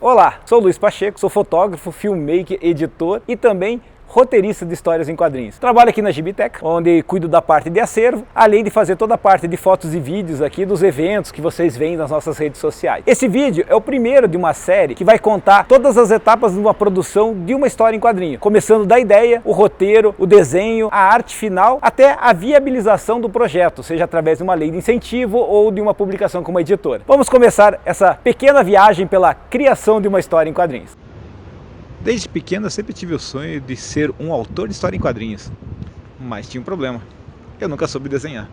Olá, sou Luiz Pacheco, sou fotógrafo, filmmaker, editor e também roteirista de histórias em quadrinhos. Trabalho aqui na Gibiteca, onde cuido da parte de acervo, além de fazer toda a parte de fotos e vídeos aqui dos eventos que vocês veem nas nossas redes sociais. Esse vídeo é o primeiro de uma série que vai contar todas as etapas de uma produção de uma história em quadrinho, começando da ideia, o roteiro, o desenho, a arte final, até a viabilização do projeto, seja através de uma lei de incentivo ou de uma publicação como editora. Vamos começar essa pequena viagem pela criação de uma história em quadrinhos. Desde pequeno eu sempre tive o sonho de ser um autor de história em quadrinhos, mas tinha um problema, eu nunca soube desenhar.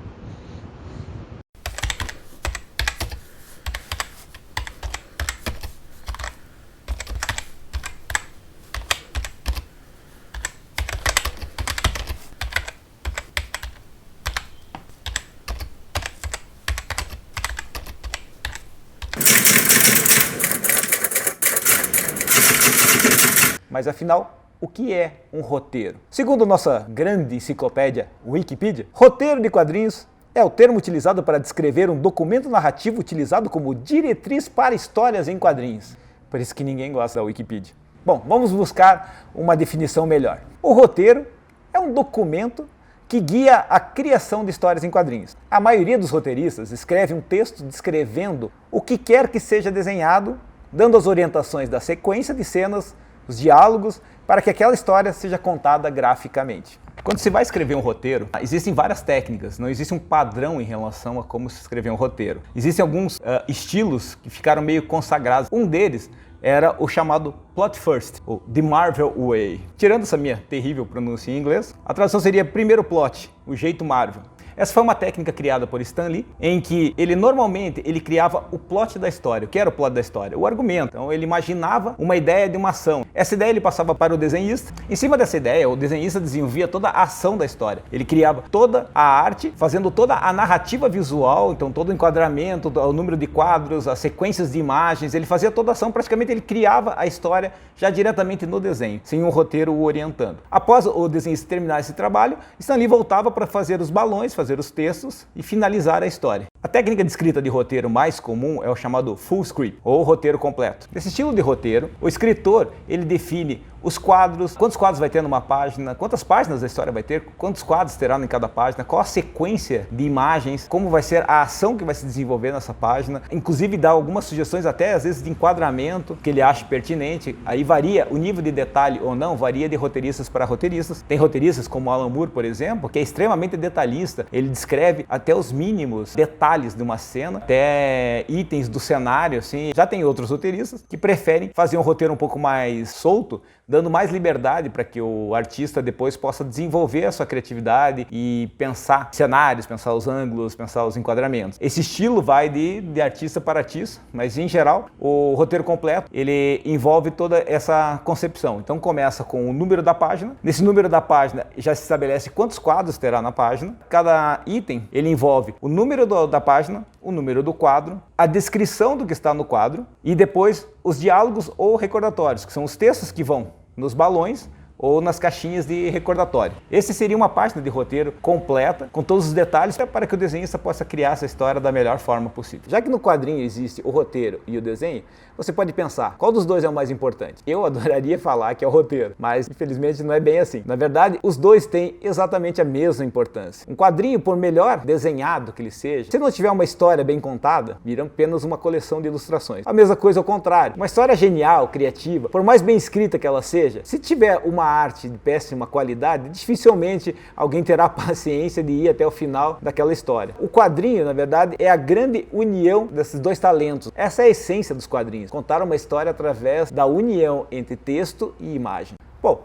Mas afinal, o que é um roteiro? Segundo nossa grande enciclopédia Wikipedia, roteiro de quadrinhos é o termo utilizado para descrever um documento narrativo utilizado como diretriz para histórias em quadrinhos. Por isso que ninguém gosta da Wikipedia. Bom, vamos buscar uma definição melhor. O roteiro é um documento que guia a criação de histórias em quadrinhos. A maioria dos roteiristas escreve um texto descrevendo o que quer que seja desenhado, dando as orientações da sequência de cenas, os diálogos, para que aquela história seja contada graficamente. Quando se vai escrever um roteiro, existem várias técnicas, não existe um padrão em relação a como se escrever um roteiro. Existem alguns estilos que ficaram meio consagrados. Um deles era o chamado Plot First, ou The Marvel Way. Tirando essa minha terrível pronúncia em inglês, a tradução seria primeiro plot, o jeito Marvel. Essa foi uma técnica criada por Stan Lee, em que ele normalmente criava o plot da história. O que era o plot da história? O argumento. Então ele imaginava uma ideia de uma ação. Essa ideia ele passava para o desenhista. Em cima dessa ideia, o desenhista desenvolvia toda a ação da história. Ele criava toda a arte, fazendo toda a narrativa visual, então todo o enquadramento, o número de quadros, as sequências de imagens. Ele fazia toda a ação, praticamente ele criava a história já diretamente no desenho, sem um roteiro o orientando. Após o desenhista terminar esse trabalho, Stan Lee voltava para fazer os balões, fazer os textos e finalizar a história. A técnica de escrita de roteiro mais comum é o chamado full script, ou roteiro completo. Nesse estilo de roteiro, o escritor ele define os quadros, quantos quadros vai ter numa página, quantas páginas a história vai ter, quantos quadros terá em cada página, qual a sequência de imagens, como vai ser a ação que vai se desenvolver nessa página, inclusive dá algumas sugestões até às vezes de enquadramento que ele acha pertinente. Aí varia o nível de detalhe ou não, varia de roteiristas para roteiristas. Tem roteiristas como Alan Moore, por exemplo, que é extremamente detalhista, ele descreve até os mínimos detalhes de uma cena, até itens do cenário, assim. Já tem outros roteiristas que preferem fazer um roteiro um pouco mais solto, dando mais liberdade para que o artista depois possa desenvolver a sua criatividade e pensar cenários, pensar os ângulos, pensar os enquadramentos. Esse estilo vai de artista para artista, mas em geral o roteiro completo ele envolve toda essa concepção. Então começa com o número da página. Nesse número da página já se estabelece quantos quadros terá na página. Cada item ele envolve o número da página, o número do quadro, a descrição do que está no quadro e depois os diálogos ou recordatórios, que são os textos que vão nos balões ou nas caixinhas de recordatório. Esse seria uma página de roteiro completa, com todos os detalhes, para que o desenhista possa criar essa história da melhor forma possível. Já que no quadrinho existe o roteiro e o desenho, você pode pensar, qual dos dois é o mais importante? Eu adoraria falar que é o roteiro, mas infelizmente não é bem assim. Na verdade, os dois têm exatamente a mesma importância. Um quadrinho, por melhor desenhado que ele seja, se não tiver uma história bem contada, vira apenas uma coleção de ilustrações. A mesma coisa ao contrário. Uma história genial, criativa, por mais bem escrita que ela seja, se tiver uma arte de péssima qualidade, dificilmente alguém terá paciência de ir até o final daquela história. O quadrinho, na verdade, é a grande união desses dois talentos. Essa é a essência dos quadrinhos. Contar uma história através da união entre texto e imagem. Bom,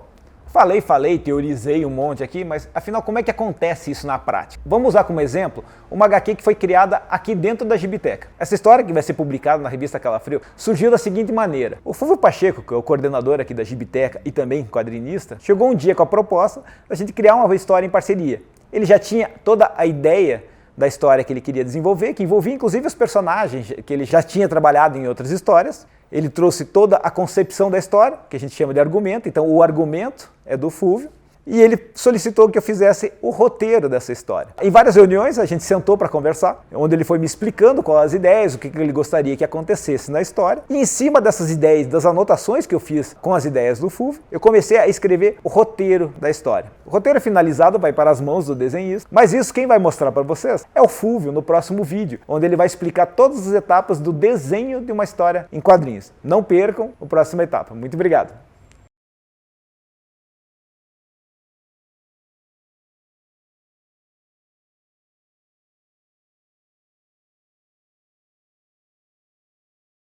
falei, teorizei um monte aqui, mas afinal como é que acontece isso na prática? Vamos usar como exemplo uma HQ que foi criada aqui dentro da Gibiteca. Essa história que vai ser publicada na revista Calafrio surgiu da seguinte maneira. O Fulvio Pacheco, que é o coordenador aqui da Gibiteca e também quadrinista, chegou um dia com a proposta da gente criar uma história em parceria. Ele já tinha toda a ideia da história que ele queria desenvolver, que envolvia inclusive os personagens que ele já tinha trabalhado em outras histórias. Ele trouxe toda a concepção da história, que a gente chama de argumento, então o argumento é do Fulvio. e ele solicitou que eu fizesse o roteiro dessa história. Em várias reuniões a gente sentou para conversar, onde ele foi me explicando quais as ideias, o que ele gostaria que acontecesse na história, e em cima dessas ideias, das anotações que eu fiz com as ideias do Fulvio, eu comecei a escrever o roteiro da história. O roteiro finalizado vai para as mãos do desenhista, mas isso quem vai mostrar para vocês é o Fulvio no próximo vídeo, onde ele vai explicar todas as etapas do desenho de uma história em quadrinhos. Não percam a próxima etapa. Muito obrigado!